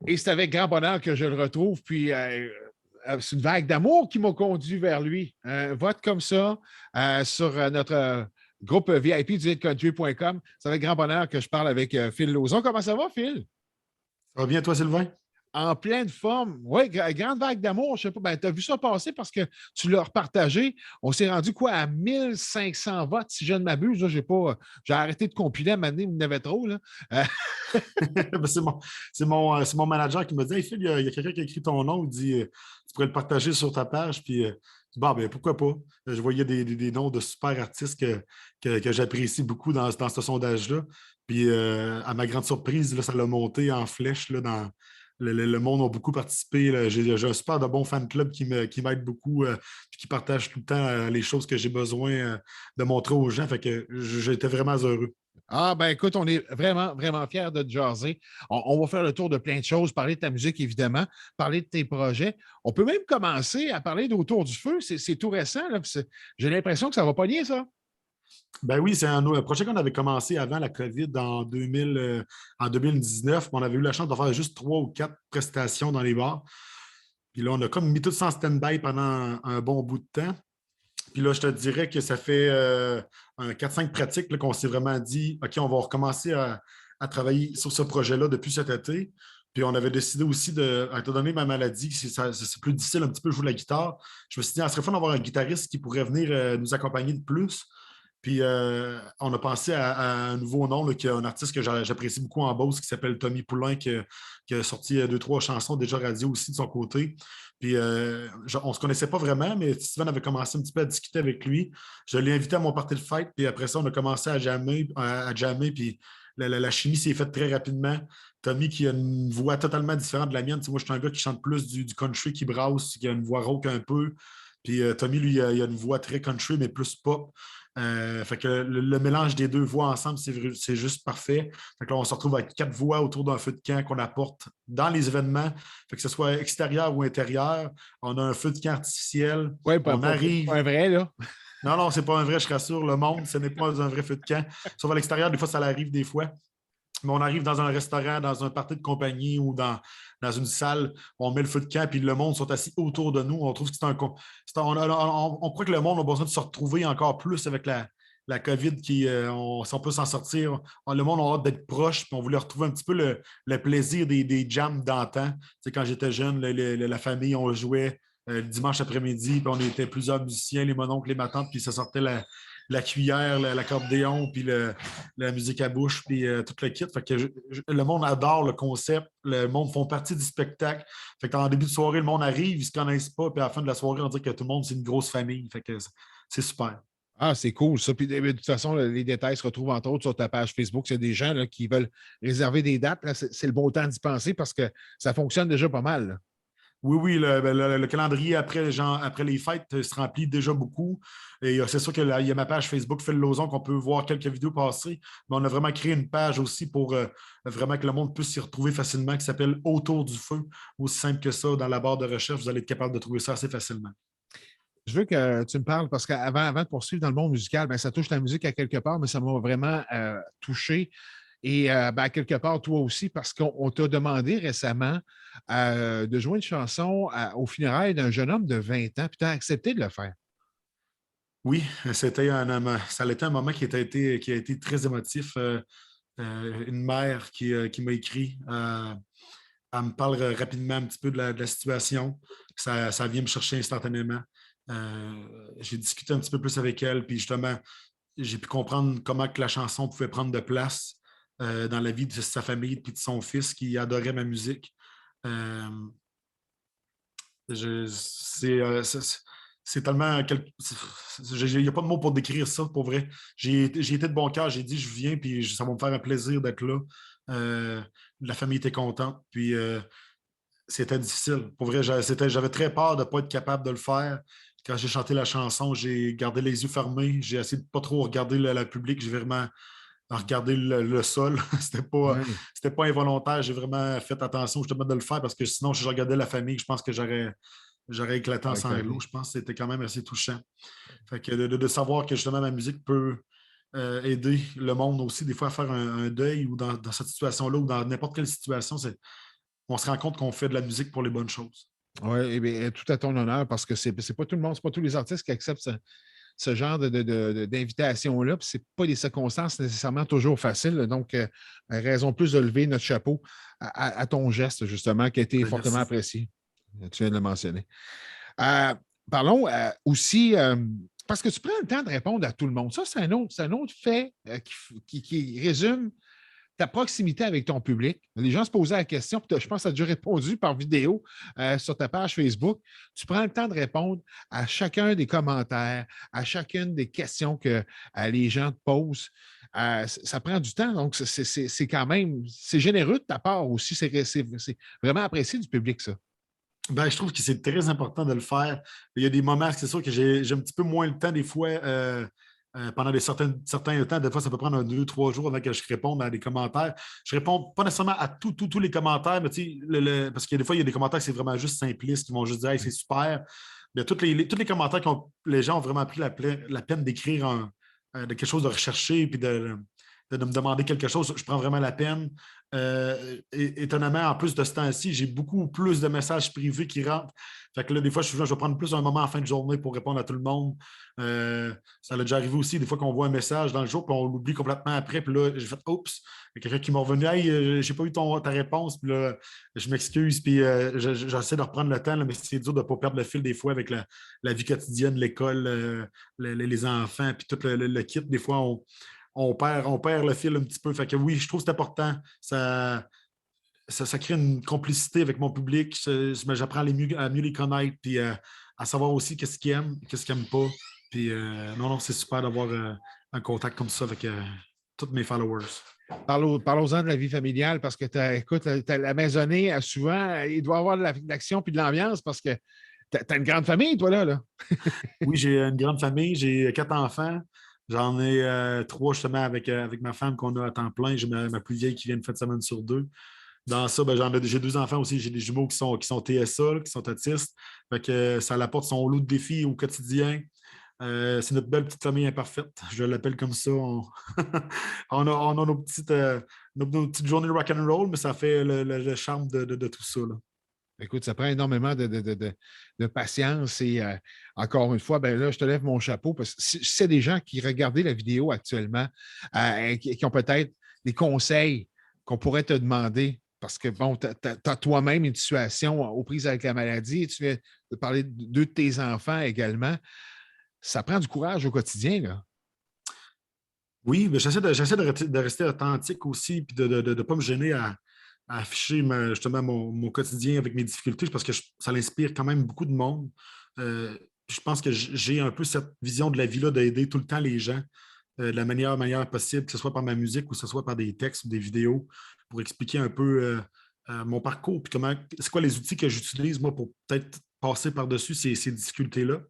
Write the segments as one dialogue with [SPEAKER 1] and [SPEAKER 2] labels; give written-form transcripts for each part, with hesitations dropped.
[SPEAKER 1] Et c'est avec grand bonheur que je le retrouve. Puis, c'est une vague d'amour qui m'a conduit vers lui. Un vote comme ça sur notre groupe VIP du hitcountry.com. C'est avec grand bonheur que je parle avec Phil Lauzon. Comment ça va, Phil?
[SPEAKER 2] Ça va bien, toi, Sylvain?
[SPEAKER 1] En pleine forme. Oui, grande vague d'amour. Je sais pas. Ben, tu as vu ça passer parce que tu l'as repartagé. On s'est rendu quoi à 1500 votes, si je ne m'abuse. J'ai arrêté de compiler à un moment donné, il y en avait trop. Là.
[SPEAKER 2] Ben, c'est mon manager qui me dit: Hey Phil, il y a quelqu'un qui a écrit ton nom, il dit tu pourrais le partager sur ta page. Puis, bon, ben, pourquoi pas? Je voyais des noms de super artistes que j'apprécie beaucoup dans ce sondage-là. Puis, à ma grande surprise, là, ça l'a monté en flèche. Là, le monde a beaucoup participé. Là. J'ai un super de bon fan club qui m'aide beaucoup puis qui partage tout le temps les choses que j'ai besoin de montrer aux gens. Fait que j'ai été vraiment heureux.
[SPEAKER 1] Ah, ben écoute, on est vraiment, vraiment fiers de te jaser. On va faire le tour de plein de choses, parler de ta musique, évidemment, parler de tes projets. On peut même commencer à parler d'Autour du feu. C'est tout récent. Là, j'ai l'impression que ça va pas bien, ça.
[SPEAKER 2] Ben oui, c'est un projet qu'on avait commencé avant la COVID en 2019. On avait eu la chance de faire juste 3 ou 4 prestations dans les bars. Puis là, on a comme mis tout ça en stand-by pendant un bon bout de temps. Puis là, je te dirais que ça fait un 4-5 pratiques là, qu'on s'est vraiment dit, OK, on va recommencer à travailler sur ce projet-là depuis cet été. Puis on avait décidé aussi étant donné ma maladie, c'est plus difficile un petit peu de jouer de la guitare. Je me suis dit, ah, ce serait fun d'avoir un guitariste qui pourrait venir nous accompagner de plus. Puis on a pensé à un nouveau nom, là, qui est un artiste que j'apprécie beaucoup en Beauce, qui s'appelle Tommy Poulain, qui a sorti 2, 3 chansons déjà radio aussi de son côté. Puis on ne se connaissait pas vraiment, mais Steven avait commencé un petit peu à discuter avec lui. Je l'ai invité à mon party de fête, puis après ça, on a commencé à jammer, puis la chimie s'est faite très rapidement. Tommy qui a une voix totalement différente de la mienne. Tu sais, moi, je suis un gars qui chante plus du country, qui brasse, qui a une voix rauque un peu. Puis Tommy, lui, il a une voix très country, mais plus pop. Fait que le mélange des deux voix ensemble, c'est juste parfait. Fait que là, on se retrouve avec 4 voix autour d'un feu de camp qu'on apporte dans les événements. Fait que ce soit extérieur ou intérieur. On a un feu de camp artificiel.
[SPEAKER 1] Oui,
[SPEAKER 2] On
[SPEAKER 1] pas
[SPEAKER 2] arrive.
[SPEAKER 1] un vrai, là.
[SPEAKER 2] Non, non, c'est pas un vrai, je rassure le monde. Ce n'est pas un vrai feu de camp. Sauf à l'extérieur, des fois, ça arrive des fois. Mais on arrive dans un restaurant, dans un party de compagnie ou dans une salle, on met le feu de camp, puis le monde sont assis autour de nous. On trouve que on croit que le monde a besoin de se retrouver encore plus avec la COVID, si on peut s'en sortir. Le monde a hâte d'être proche, puis on voulait retrouver un petit peu le plaisir des jams d'antan. Tu sais, quand j'étais jeune, la famille, on jouait le dimanche après-midi, puis on était plusieurs musiciens, les mononcles, les matantes, puis ça sortait la cuillère, l'accordéon, puis la musique à bouche, puis tout le kit. Fait que le monde adore le concept. Le monde font partie du spectacle. Fait que en début de soirée, le monde arrive, ils se connaissent pas, puis à la fin de la soirée, on dit que tout le monde, c'est une grosse famille. Fait que c'est super.
[SPEAKER 1] Ah, c'est cool, ça. Puis, de toute façon, les détails se retrouvent entre autres sur ta page Facebook. Il y a des gens là, qui veulent réserver des dates. Là, c'est le bon temps d'y penser parce que ça fonctionne déjà pas mal. Là.
[SPEAKER 2] Oui, oui, le calendrier après les fêtes se remplit déjà beaucoup. Et c'est sûr qu'il y a ma page Facebook Phil Lauzon qu'on peut voir quelques vidéos passer. Mais on a vraiment créé une page aussi pour vraiment que le monde puisse s'y retrouver facilement, qui s'appelle Autour du feu. Aussi simple que ça, dans la barre de recherche, vous allez être capable de trouver ça assez facilement.
[SPEAKER 1] Je veux que tu me parles parce qu'avant de poursuivre dans le monde musical, ben, ça touche la musique à quelque part, mais ça m'a vraiment touché. Et ben, à quelque part, toi aussi, parce qu'on t'a demandé récemment de jouer une chanson au funérailles d'un jeune homme de 20 ans, puis tu as accepté de le faire.
[SPEAKER 2] Oui, ça a été un moment qui a été très émotif. Une mère qui m'a écrit. Elle me parle rapidement un petit peu de la situation. Ça vient me chercher instantanément. J'ai discuté un petit peu plus avec elle, puis justement, j'ai pu comprendre comment que la chanson pouvait prendre de place dans la vie de sa famille et de son fils qui adorait ma musique. Euh, c'est tellement. Il n'y a pas de mots pour décrire ça, pour vrai. J'ai été de bon cœur, j'ai dit je viens, puis ça va me faire un plaisir d'être là. Euh, la famille était contente, puis c'était difficile. Pour vrai, j'avais très peur de ne pas être capable de le faire. Quand j'ai chanté la chanson, j'ai gardé les yeux fermés, j'ai essayé de ne pas trop regarder le public, j'ai vraiment regardé le sol.
[SPEAKER 1] Oui.
[SPEAKER 2] C'était pas involontaire, j'ai vraiment fait attention justement de le faire parce que sinon, si je regardais la famille, je pense que j'aurais éclaté en
[SPEAKER 1] Ah,
[SPEAKER 2] sanglots.
[SPEAKER 1] éclaté.
[SPEAKER 2] Je pense que c'était quand même assez touchant. Fait que de savoir que justement ma musique peut aider le monde aussi, des fois, à faire un deuil ou dans cette situation-là ou dans n'importe quelle situation, on se rend compte qu'on fait de la musique pour les bonnes choses.
[SPEAKER 1] Oui, eh bien, tout à ton honneur, parce que c'est pas tout le monde, c'est pas tous les artistes qui acceptent ce genre d'invitation-là. Puis c'est pas des circonstances nécessairement toujours faciles. Donc, raison plus de lever notre chapeau à ton geste, justement, qui a été
[SPEAKER 2] Ben,
[SPEAKER 1] fortement
[SPEAKER 2] merci.
[SPEAKER 1] apprécié. Tu viens de le mentionner. Euh, Parlons aussi, parce que tu prends le temps de répondre à tout le monde. Ça, c'est un autre fait qui résume ta proximité avec ton public. Les gens se posaient la question, puis je pense que tu as déjà répondu par vidéo sur ta page Facebook. Tu prends le temps de répondre à chacun des commentaires, à chacune des questions que les gens te posent. Ça prend du temps, donc c'est quand même, c'est généreux de ta part aussi. C'est vraiment apprécié du public, ça.
[SPEAKER 2] Ben, je trouve que c'est très important de le faire. Il y a des moments, c'est sûr que j'ai un petit peu moins le temps des fois. Pendant certains temps, des fois, ça peut prendre 2, 3 jours avant que je réponde à des commentaires. Je réponds pas nécessairement à tous les commentaires, mais parce que des fois, il y a des commentaires qui c'est vraiment juste simplistes, qui vont juste dire hey, c'est super. Mais tous les commentaires que les gens ont vraiment pris la peine d'écrire de quelque chose de recherché puis de me demander quelque chose, je prends vraiment la peine. Étonnamment, en plus de ce temps-ci, j'ai beaucoup plus de messages privés qui rentrent. Fait que là, des fois, je vais prendre plus un moment en fin de journée pour répondre à tout le monde. Ça a déjà arrivé aussi, des fois qu'on voit un message dans le jour, puis on l'oublie complètement après. Puis là, j'ai fait Oups, il y a quelqu'un qui m'a revenu Hey, j'ai pas eu ta réponse. Puis là, je m'excuse, puis j'essaie de reprendre le temps, là, mais c'est dur de ne pas perdre le fil des fois avec la vie quotidienne, l'école, les enfants, puis tout le kit. Des fois, on perd le fil un petit peu. Fait que oui, je trouve que c'est important. Ça crée une complicité avec mon public. J'apprends à mieux les connaître, puis à savoir aussi qu'est-ce qu'ils aiment, qu'est-ce qu'ils n'aiment pas. Puis non, c'est super d'avoir un contact comme ça avec tous mes followers.
[SPEAKER 1] Parlons-en de la vie familiale parce que écoute, la maisonnée, souvent, il doit y avoir de l'action puis de l'ambiance parce que tu as une grande famille, toi, là.
[SPEAKER 2] Oui, j'ai une grande famille, j'ai 4 enfants. J'en ai 3 justement avec ma femme qu'on a à temps plein. J'ai ma plus vieille qui vient une fin de semaine sur 2. Dans ça, ben, j'ai 2 enfants aussi. J'ai des jumeaux qui sont TSA, là, qui sont autistes. Fait que, ça apporte son lot de défis au quotidien. C'est notre belle petite famille imparfaite. Je l'appelle comme ça. On a nos petites journées rock and roll, mais ça fait le charme de tout ça, là.
[SPEAKER 1] Écoute, ça prend énormément de patience et encore une fois, ben là, je te lève mon chapeau parce que si c'est des gens qui regardaient la vidéo actuellement, qui ont peut-être des conseils qu'on pourrait te demander parce que, bon, tu as toi-même une situation aux prises avec la maladie et tu viens de parler de deux de tes enfants également. Ça prend du courage au quotidien, là.
[SPEAKER 2] Oui, mais j'essaie de rester authentique aussi, puis de ne pas me gêner à afficher justement mon quotidien avec mes difficultés, parce que ça l'inspire quand même beaucoup de monde. Je pense que j'ai un peu cette vision de la vie-là d'aider tout le temps les gens de la meilleure manière possible, que ce soit par ma musique ou que ce soit par des textes ou des vidéos, pour expliquer un peu mon parcours, puis c'est quoi les outils que j'utilise, moi, pour peut-être passer par-dessus ces difficultés-là.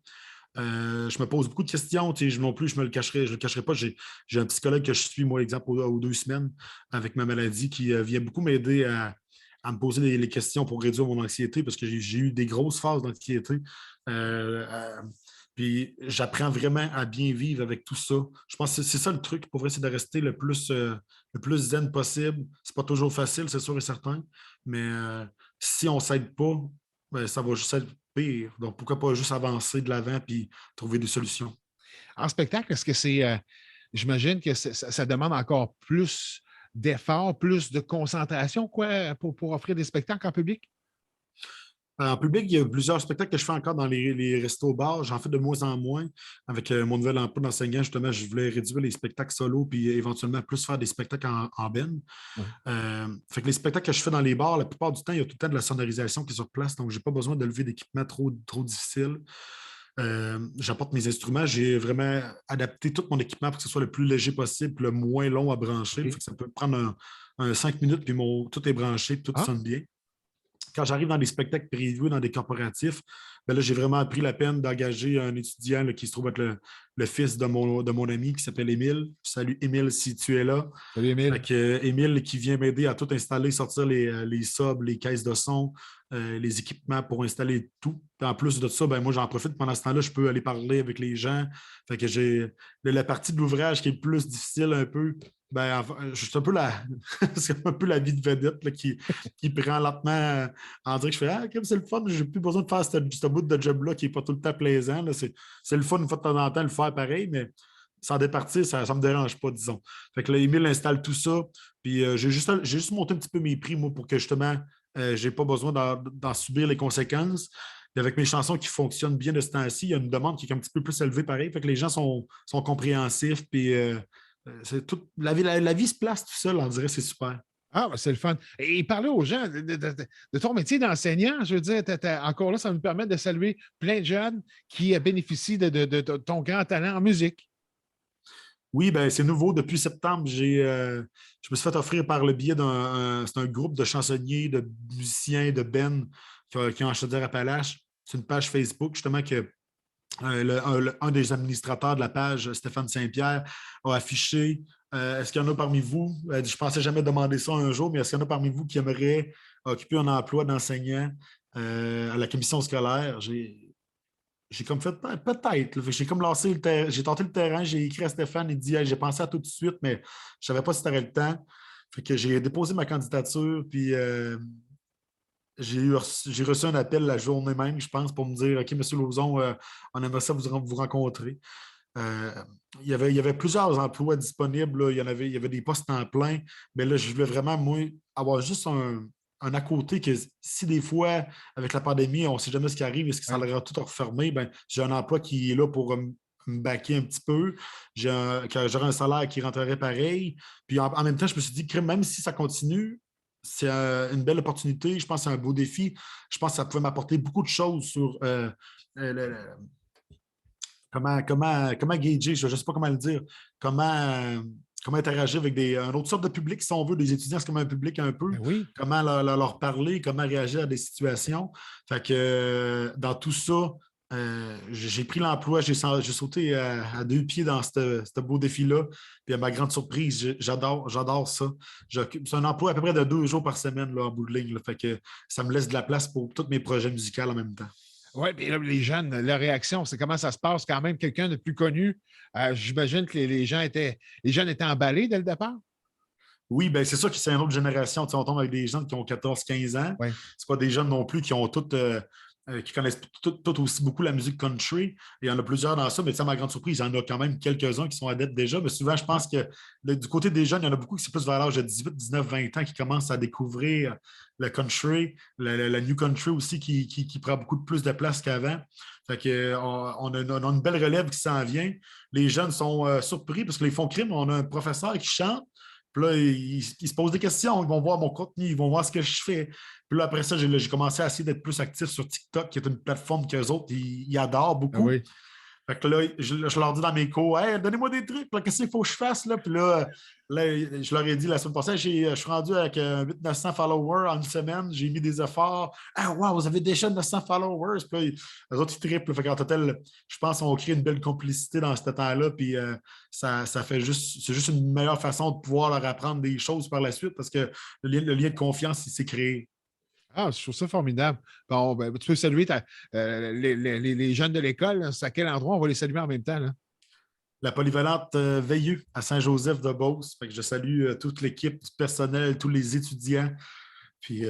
[SPEAKER 2] Je me pose beaucoup de questions. Non plus, je ne le cacherai pas. J'ai un psychologue que je suis, moi, exemple, aux 2 semaines avec ma maladie qui vient beaucoup m'aider à me poser les questions pour réduire mon anxiété parce que j'ai eu des grosses phases d'anxiété. Euh, euh, Puis j'apprends vraiment à bien vivre avec tout ça. Je pense que c'est ça le truc pour essayer de rester le plus zen possible. C'est pas toujours facile, c'est sûr et certain. Mais si on ne s'aide pas, ben, ça va juste être pire. Donc pourquoi pas juste avancer de l'avant puis trouver des solutions.
[SPEAKER 1] En spectacle, est-ce que j'imagine que ça demande encore plus d'efforts, plus de concentration, quoi, pour offrir des spectacles en public?
[SPEAKER 2] En public, il y a plusieurs spectacles que je fais encore dans les restos-bars. J'en fais de moins en moins. Avec mon nouvel emploi d'enseignant, justement, je voulais réduire les spectacles solo puis éventuellement plus faire des spectacles en band.
[SPEAKER 1] Oui.
[SPEAKER 2] Fait que les spectacles que je fais dans les bars, la plupart du temps, il y a tout le temps de la sonorisation qui est sur place, donc je n'ai pas besoin de lever d'équipement trop difficile. J'apporte mes instruments. J'ai vraiment adapté tout mon équipement pour que ce soit le plus léger possible, le moins long à brancher. Fait
[SPEAKER 1] OK.
[SPEAKER 2] que ça peut prendre 5 minutes, puis tout est branché, puis tout
[SPEAKER 1] Ah,
[SPEAKER 2] sonne bien. Quand j'arrive dans des spectacles privés, dans des corporatifs, ben là, j'ai vraiment pris la peine d'engager un étudiant là, qui se trouve être le fils de mon ami qui s'appelle Émile. Salut Émile si tu es là.
[SPEAKER 1] salut
[SPEAKER 2] Fait
[SPEAKER 1] Émile.
[SPEAKER 2] que, Émile qui vient m'aider à tout installer, sortir les subs, les caisses de son, les équipements pour installer tout. Puis en plus de ça, ben, moi j'en profite pendant ce temps-là, je peux aller parler avec les gens. Fait que j'ai la partie de l'ouvrage qui est plus difficile un peu, Ben, enfin, je suis un peu c'est un peu la vie de vedette là, qui prend lentement en dire que je fais Ah, comme c'est le fun, j'ai plus besoin de faire ce bout de job-là qui n'est pas tout le temps plaisant. Là. C'est le fun une fois de temps en temps de le faire pareil, mais sans départir, ça ne me dérange pas, disons. Fait que là, Émile installe tout ça. Puis j'ai juste monté un petit peu mes prix, moi, pour que justement, je n'ai pas besoin d'en subir les conséquences. Puis avec mes chansons qui fonctionnent bien de ce temps-ci, il y a une demande qui est un petit peu plus élevée pareil. Fait que les gens sont compréhensifs. Puis la vie se place tout seul, on dirait, c'est super.
[SPEAKER 1] Ah, ben, c'est le fun. Et parler aux gens de ton métier d'enseignant, je veux dire, encore là, ça me permet de saluer plein de jeunes qui bénéficient de ton grand talent en musique.
[SPEAKER 2] Oui, ben, c'est nouveau. Depuis septembre, je me suis fait offrir par le biais c'est un groupe de chansonniers, de musiciens, de bands qui ont en Chaudière-Appalaches. C'est une page Facebook, justement, que un des administrateurs de la page, Stéphane Saint-Pierre, a affiché. Est-ce qu'il y en a parmi vous? Je ne pensais jamais demander ça un jour, mais est-ce qu'il y en a parmi vous qui aimeraient occuper un emploi d'enseignant à la commission scolaire? J'ai comme fait peut-être. Là. J'ai comme lancé le terrain, j'ai tenté le terrain, j'ai écrit à Stéphane, il dit Hey, j'ai pensé à tout de suite, mais je ne savais pas si tu aurais le temps. Fait que j'ai déposé ma candidature, puis j'ai reçu un appel la journée même, je pense, pour me dire OK, M. Lauzon, on aimerait ça vous rencontrer. Euh, il y avait plusieurs emplois disponibles. Là. Il y avait des postes en plein. Mais là, je voulais vraiment, moi, avoir juste un à côté que si des fois, avec la pandémie, on ne sait jamais ce qui arrive, est-ce que ça
[SPEAKER 1] Ouais.
[SPEAKER 2] allait tout refermer, ben, j'ai un emploi qui est là pour me baquer un petit peu. J'aurai un salaire qui rentrerait pareil. Puis en même temps, je me suis dit que même si ça continue, c'est une belle opportunité. Je pense que c'est un beau défi. Je pense que ça pouvait m'apporter beaucoup de choses sur comment gager, je ne sais pas comment le dire, comment interagir avec une autre sorte de public, si on veut, des étudiants, c'est comme un public un peu,
[SPEAKER 1] Ben oui.
[SPEAKER 2] comment leur parler, comment réagir à des situations. Fait que dans tout ça, j'ai pris l'emploi, j'ai sauté à deux pieds dans ce beau défi-là. Puis à ma grande surprise, j'adore ça. C'est un emploi à peu près de 2 jours par semaine là, en bout de ligne. Là. Fait que ça me laisse de la place pour tous mes projets musicaux en même temps.
[SPEAKER 1] Oui, puis là, les jeunes, leur réaction, c'est comment ça se passe quand même, quelqu'un de plus connu. J'imagine que les jeunes étaient emballés dès le départ.
[SPEAKER 2] Oui, ben c'est sûr que c'est une autre génération. Tu sais, on tombe avec des jeunes qui ont 14-15 ans.
[SPEAKER 1] Oui.
[SPEAKER 2] C'est pas des jeunes non plus qui ont qui connaissent tout aussi beaucoup la musique country. Il y en a plusieurs dans ça, mais tu sais, à ma grande surprise, il y en a quand même quelques-uns qui sont adeptes déjà. Mais souvent, je
[SPEAKER 1] Ouais.
[SPEAKER 2] pense que du côté des jeunes, il y en a beaucoup qui c'est plus vers l'âge de 18, 19, 20 ans qui commencent à découvrir le country, le new country aussi qui prend beaucoup plus de place qu'avant. Fait que, on a une belle relève qui s'en vient. Les jeunes sont surpris parce que les fonds crime, on a un professeur qui chante. Puis là, ils se posent des questions, ils vont voir mon contenu, ils vont voir ce que je fais. Puis là, après ça, j'ai commencé à essayer d'être plus actif sur TikTok, qui est une plateforme qu'eux autres, ils adorent
[SPEAKER 1] Ah
[SPEAKER 2] beaucoup.
[SPEAKER 1] oui.
[SPEAKER 2] Fait que là, je leur dis dans mes cours, hey, donnez-moi des trucs, là, qu'est-ce qu'il faut que je fasse? Là? Puis là, je leur ai dit la semaine passée, je suis rendu avec 800-900 followers en une semaine, j'ai mis des efforts. Ah, wow, vous avez déjà 900 followers. Puis là, les autres, ils triplent. Fait qu'en total, je pense qu'on crée une belle complicité dans ce temps-là. Puis ça fait c'est juste une meilleure façon de pouvoir leur apprendre des choses par la suite parce que le lien de confiance, il s'est créé.
[SPEAKER 1] Ah, je trouve ça formidable. Bon, ben, tu peux saluer les jeunes de l'école. Là. C'est à quel endroit on va les saluer en même temps? Là?
[SPEAKER 2] La polyvalente Veilleux à Saint-Joseph-de-Beauce. Fait que je salue toute l'équipe, du personnel, tous les étudiants. Puis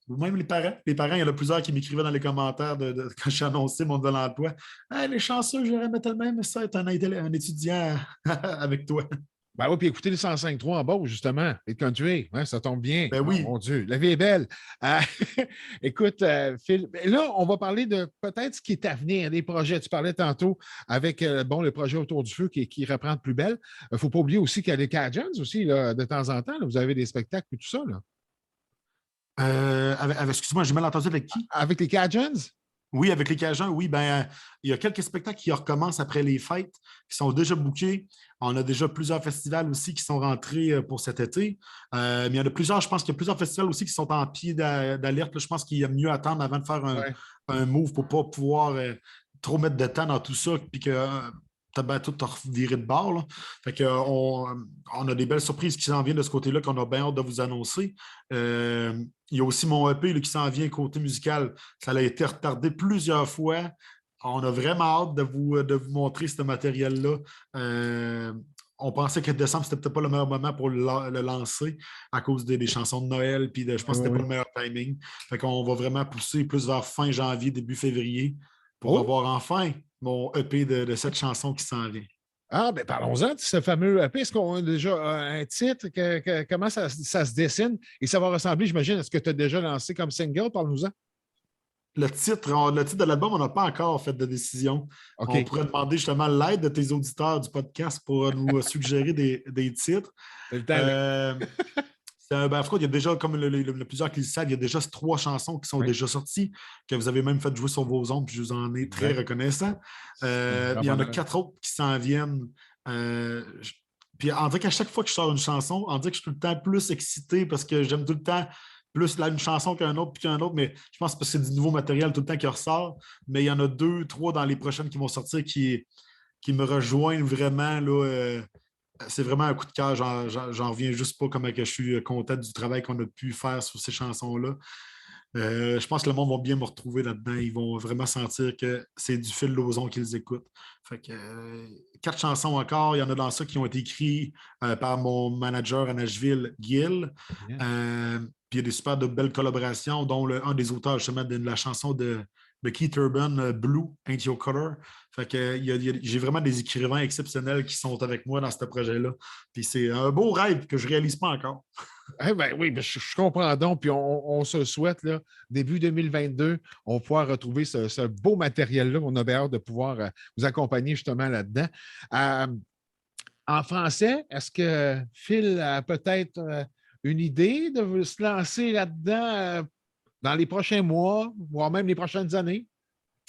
[SPEAKER 2] même les parents. Les parents, il y en a plusieurs qui m'écrivaient dans les commentaires quand j'ai annoncé mon nouvel emploi. Hey, les chanceux, j'aurais tellement aimé ça être un étudiant avec toi.
[SPEAKER 1] Ben oui, puis écoutez le 105.3 en bas, justement, et country, hein, ça tombe bien.
[SPEAKER 2] Ben
[SPEAKER 1] Oh,
[SPEAKER 2] oui.
[SPEAKER 1] mon Dieu, la vie est belle. Euh, écoute, Phil, ben là, on va parler de peut-être ce qui est à venir, des projets. Tu parlais tantôt avec bon, le projet Autour du feu qui reprend de plus belle. Il ne faut pas oublier aussi qu'il y a les Cajuns aussi, là, de temps en temps. Là, vous avez des spectacles et tout ça. Là.
[SPEAKER 2] Excuse-moi, j'ai mal entendu avec qui?
[SPEAKER 1] Avec les Cajuns?
[SPEAKER 2] Oui, avec les Cajuns, oui. Ben, il y a quelques spectacles qui recommencent après les fêtes, qui sont déjà bookés. On a déjà plusieurs festivals aussi qui sont rentrés pour cet été. Mais il y en a plusieurs, je pense qu'il y a plusieurs festivals aussi qui sont en pied d'alerte. Là. Je pense qu'il y a mieux attendre avant de faire
[SPEAKER 1] Ouais.
[SPEAKER 2] un move pour ne pas pouvoir trop mettre de temps dans tout ça, puis que tu as tout reviré de bord. Là. Fait que, on a des belles surprises qui s'en viennent de ce côté-là qu'on a bien hâte de vous annoncer. Il y a aussi mon EP là, qui s'en vient côté musical. Ça a été retardé plusieurs fois. On a vraiment hâte de vous montrer ce matériel-là. on pensait que décembre, c'était peut-être pas le meilleur moment pour le lancer à cause des chansons de Noël. Puis je pense que
[SPEAKER 1] Oui,
[SPEAKER 2] c'était pas
[SPEAKER 1] oui.
[SPEAKER 2] le meilleur timing. Fait qu'on va vraiment pousser plus vers fin janvier, début février pour
[SPEAKER 1] Oh!
[SPEAKER 2] avoir enfin mon EP de cette chanson qui s'en vient.
[SPEAKER 1] Ah, ben parlons-en de ce fameux EP. Est-ce qu'on a déjà un titre? Comment ça se dessine? Et ça va ressembler, j'imagine, à ce que tu as déjà lancé comme single? Parle-nous-en.
[SPEAKER 2] Le titre de l'album, on n'a pas encore fait de décision. On
[SPEAKER 1] OK.
[SPEAKER 2] pourrait demander justement l'aide de tes auditeurs du podcast pour nous suggérer des titres.
[SPEAKER 1] C'est le temps, là.
[SPEAKER 2] Euh, en tout cas, il y a déjà, comme plusieurs qui le savent, il y a déjà 3 chansons qui sont
[SPEAKER 1] Oui,
[SPEAKER 2] déjà sorties, que vous avez même fait jouer sur vos ondes, puis je vous en ai très
[SPEAKER 1] exact.
[SPEAKER 2] reconnaissant.
[SPEAKER 1] C'est un grand
[SPEAKER 2] Il y en a
[SPEAKER 1] bonheur.
[SPEAKER 2] 4 autres qui s'en viennent. Puis on dirait qu'à chaque fois que je sors une chanson, on dirait que je suis tout le temps plus excité parce que j'aime tout le temps plus là, une chanson qu'un autre, puis qu'un autre, mais je pense que c'est du nouveau matériel tout le temps qui ressort. Mais il y en a 2, 3 dans les prochaines qui vont sortir qui me rejoignent vraiment. Là, c'est vraiment un coup de cœur. J'en reviens juste pas comment que je suis content du travail qu'on a pu faire sur ces chansons-là. Je pense que le monde va bien me retrouver là-dedans. Ils vont vraiment sentir que c'est du fil Lozon qu'ils écoutent. Fait que, 4 chansons encore. Il y en a dans ça qui ont été écrites par mon manager à Nashville, Gil.
[SPEAKER 1] Génial.
[SPEAKER 2] Puis il y a des super de belles collaborations, dont un des auteurs justement de la chanson de Keith Urban, Blue, Ain't Your Color. Fait que j'ai vraiment des écrivains exceptionnels qui sont avec moi dans ce projet-là. Puis c'est un beau rêve que je ne réalise pas encore.
[SPEAKER 1] Eh ben oui, ben je comprends donc, puis on se le souhaite, là, début 2022, on va pouvoir retrouver ce beau matériel-là. On a bien hâte de pouvoir vous accompagner justement là-dedans. Euh, En français, est-ce que Phil a peut-être une idée de se lancer là-dedans dans les prochains mois, voire même les prochaines années?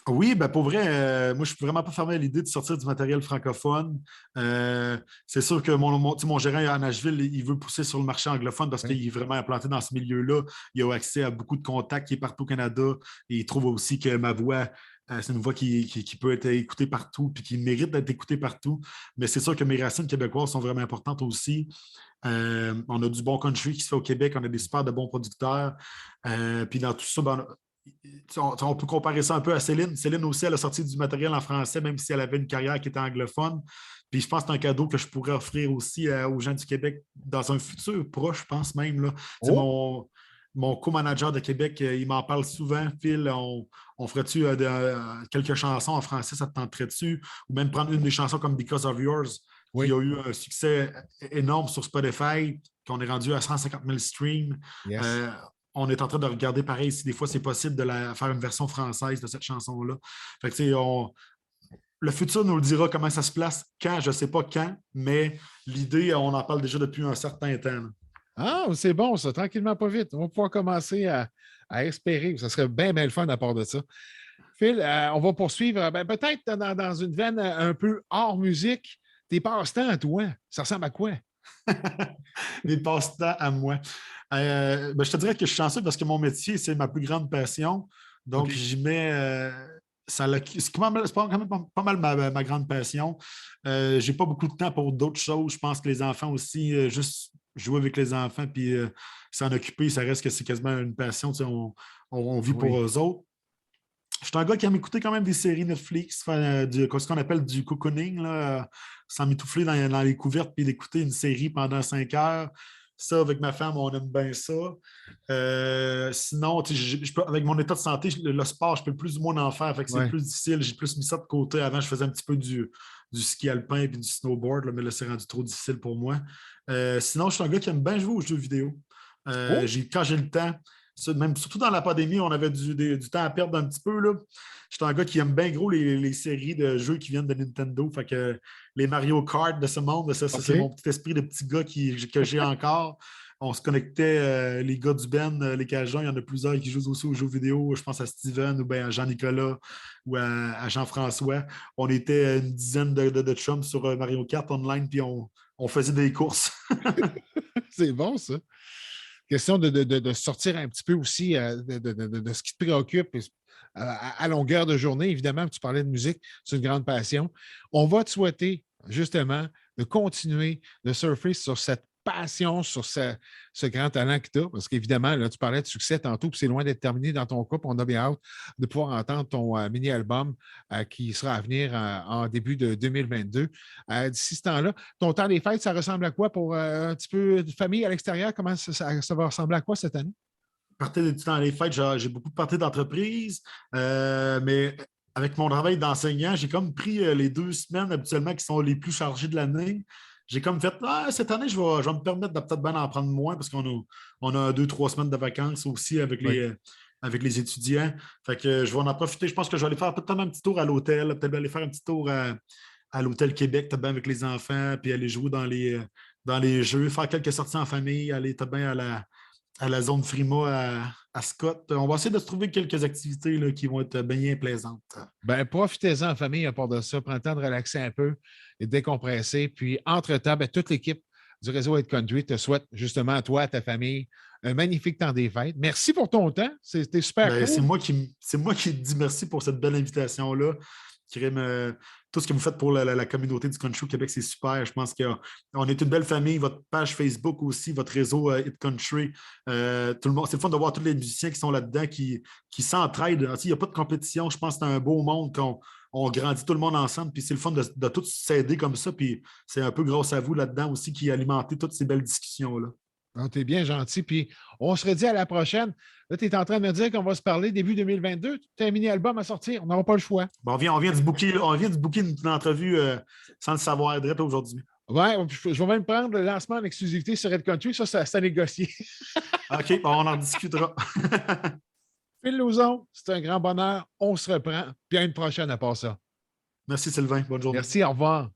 [SPEAKER 2] Oui, ben pour vrai, moi, je suis vraiment pas fermé à l'idée de sortir du matériel francophone. C'est sûr que mon gérant à Nashville, il veut pousser sur le marché anglophone parce
[SPEAKER 1] Oui.
[SPEAKER 2] qu'il est vraiment implanté dans ce milieu-là. Il a accès à beaucoup de contacts qui est partout au Canada. Et il trouve aussi que ma voix, c'est une voix qui peut être écoutée partout puis qui mérite d'être écoutée partout. Mais c'est sûr que mes racines québécoises sont vraiment importantes aussi. On a du bon country qui se fait au Québec, on a des super de bons producteurs. Puis dans tout ça, ben, on peut comparer ça un peu à Céline. Céline aussi, elle a sorti du matériel en français, même si elle avait une carrière qui était anglophone. Puis je pense que c'est un cadeau que je pourrais offrir aussi aux gens du Québec dans un futur proche, je pense même. Là.
[SPEAKER 1] Oh!
[SPEAKER 2] Mon co-manager de Québec, il m'en parle souvent. Phil, on ferait-tu quelques chansons en français, ça te tenterait-tu? Ou même prendre une des chansons comme Because of Yours, qui
[SPEAKER 1] Oui.
[SPEAKER 2] a eu un succès énorme sur Spotify, qu'on est rendu à 150 000 streams.
[SPEAKER 1] Yes.
[SPEAKER 2] Euh, on est en train de regarder pareil si des fois c'est possible de faire une version française de cette chanson-là. Fait que, le futur nous le dira comment ça se place, quand, je ne sais pas quand, mais l'idée, on en parle déjà depuis un certain temps. Là.
[SPEAKER 1] Ah, c'est bon, ça, tranquillement, pas vite. On va pouvoir commencer à espérer. Ça serait bien, bien le fun à part de ça. Phil, on va poursuivre. Ben, peut-être dans une veine un peu hors musique, tes passe-temps à toi, ça ressemble à quoi?
[SPEAKER 2] Mes passe-temps à moi. Je te dirais que je suis chanceux parce que mon métier, c'est ma plus grande passion. Donc,
[SPEAKER 1] OK.
[SPEAKER 2] j'y mets. C'est quand même pas mal ma grande passion. J'ai pas beaucoup de temps pour d'autres choses. Je pense que les enfants aussi, juste jouer avec les enfants puis s'en occuper, ça reste que c'est quasiment une passion. On vit pour
[SPEAKER 1] Oui.
[SPEAKER 2] eux autres. Je suis un gars qui aime écouter quand même des séries Netflix, ce qu'on appelle du cocooning, là, sans m'étouffer dans les couvertes puis d'écouter une série pendant 5 heures. Ça, avec ma femme, on aime bien ça. Sinon, avec mon état de santé, le sport, je peux plus ou moins en faire, fait que c'est
[SPEAKER 1] Ouais.
[SPEAKER 2] plus difficile. J'ai plus mis ça de côté. Avant, je faisais un petit peu du ski alpin et du snowboard, là, mais là, c'est rendu trop difficile pour moi. Sinon, je suis un gars qui aime bien jouer aux jeux vidéo.
[SPEAKER 1] Oh!
[SPEAKER 2] Quand j'ai le temps, même, surtout dans la pandémie, on avait du temps à perdre un petit peu. Là. J'étais un gars qui aime bien gros les séries de jeux qui viennent de Nintendo. Fait que les Mario Kart de ce monde, ça, c'est
[SPEAKER 1] OK.
[SPEAKER 2] mon petit esprit de petit gars que j'ai encore. On se connectait, les gars du Ben, les Cajuns, il y en a plusieurs qui jouent aussi aux jeux vidéo. Je pense à Steven ou bien à Jean-Nicolas ou à Jean-François. On était une dizaine de chums sur Mario Kart online, puis on faisait des courses.
[SPEAKER 1] C'est bon, ça. Question de sortir un petit peu aussi de ce qui te préoccupe à longueur de journée. Évidemment, tu parlais de musique, c'est une grande passion. On va te souhaiter justement de continuer de surfer sur cette passion sur ce grand talent que tu as? Parce qu'évidemment, là, tu parlais de succès tantôt, puis c'est loin d'être terminé dans ton cas. Puis on a bien hâte de pouvoir entendre ton mini-album qui sera à venir en début de 2022. D'ici ce temps-là, ton temps des fêtes, ça ressemble à quoi pour un petit peu de famille à l'extérieur? Comment ça va ressembler à quoi cette année?
[SPEAKER 2] Partir du temps des fêtes, j'ai beaucoup de parties d'entreprise, mais avec mon travail d'enseignant, j'ai comme pris les 2 semaines habituellement qui sont les plus chargées de l'année. J'ai comme fait, cette année, je vais me permettre de peut-être bien en prendre moins parce qu'on a 2, 3 semaines de vacances aussi
[SPEAKER 1] Oui.
[SPEAKER 2] avec les étudiants. Fait que je vais en profiter. Je pense que je vais aller faire peut-être un petit tour à l'hôtel, peut-être aller faire un petit tour à l'Hôtel Québec, peut-être bien avec les enfants, puis aller jouer dans les jeux, faire quelques sorties en famille, aller peut-être bien à la zone Frima à Scott. On va essayer de se trouver quelques activités là, qui vont être bien plaisantes.
[SPEAKER 1] Ben, profitez-en en famille à part de ça. Prends le temps de relaxer un peu et de décompresser. Puis, entre-temps, ben, toute l'équipe du réseau Head Country te souhaite justement à toi, à ta famille, un magnifique temps des fêtes. Merci pour ton temps. C'était super
[SPEAKER 2] Ben, c'est
[SPEAKER 1] cool.
[SPEAKER 2] moi qui te dis merci pour cette belle invitation-là. Tout ce que vous faites pour la communauté du country au Québec, c'est super. Je pense qu'on est une belle famille. Votre page Facebook aussi, votre réseau Hit Country. Tout le monde, c'est le fun de voir tous les musiciens qui sont là-dedans, qui s'entraident. Il n'y a pas de compétition. Je pense que c'est un beau monde qu'on on grandit tout le monde ensemble. Puis c'est le fun de tous s'aider comme ça. Puis c'est un peu grâce à vous là-dedans aussi qui alimentez toutes ces belles discussions-là.
[SPEAKER 1] Ah, t'es bien gentil. Puis, on se redit à la prochaine. Là, tu es en train de me dire qu'on va se parler début 2022. Tu as un mini-album à sortir. On n'aura pas le choix.
[SPEAKER 2] Bon, on vient de booker une entrevue sans le savoir direct aujourd'hui.
[SPEAKER 1] Ouais, je vais même prendre le lancement en exclusivité sur Red Country. Ça a négocié.
[SPEAKER 2] OK, bon, on en discutera.
[SPEAKER 1] Phil Lauzon, c'est un grand bonheur. On se reprend. Puis à une prochaine à part ça.
[SPEAKER 2] Merci Sylvain, bonne journée.
[SPEAKER 1] Merci, au revoir.